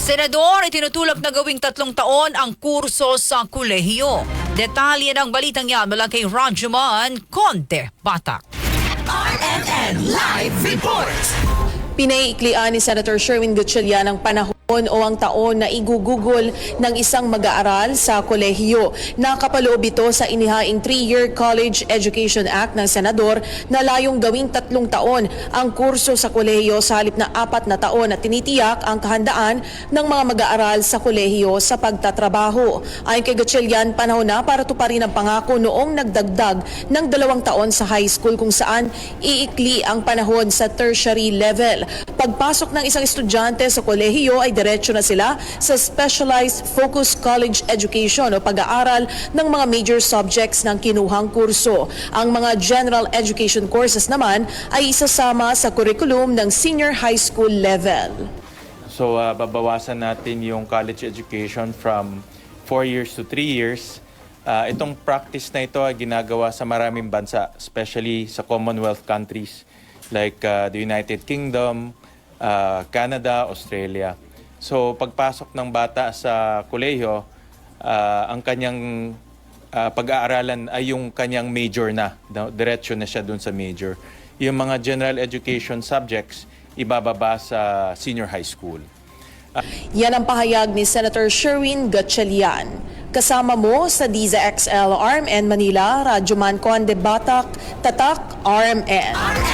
Senador, itinutulak na gawing 3 taon ang kurso sa kolehiyo. Detalye ng balitang yan mula kay Rajuman Conte Batak. RMN Live Report! Pinaiiklian ni Senator Sherwin Gatchalian ang panahon o ang taon na igugugol ng isang mag-aaral sa kolehiyo. Nakapaloob ito sa inihaing 3-year College Education Act ng Senador na layong gawing 3 taon ang kurso sa kolehiyo sa halip na 4 na taon at tinitiyak ang kahandaan ng mga mag-aaral sa kolehiyo sa pagtatrabaho. Ayon kay Gatchalian, panahon na para tuparin ang pangako noong nagdagdag ng 2 taon sa high school kung saan iikli ang panahon sa tertiary level. Pagpasok ng isang estudyante sa kolehiyo ay diretso na sila sa Specialized Focused College Education o pag-aaral ng mga major subjects ng kinuhang kurso. Ang mga general education courses naman ay isasama sa curriculum ng senior high school level. So babawasan natin yung college education from 4 years to 3 years. Itong practice na ito ay ginagawa sa maraming bansa, especially sa Commonwealth countries like the United Kingdom, Canada, Australia. So pagpasok ng bata sa kolehiyo, ang kanyang pag-aaralan ay yung kanyang major na. Diretso na siya dun sa major. Yung mga general education subjects, ibababa sa senior high school. Yan ang pahayag ni Senator Sherwin Gatchalian. Kasama mo sa Diza XL RMN Manila, Rajuman Conde Batak, Tatak RMN.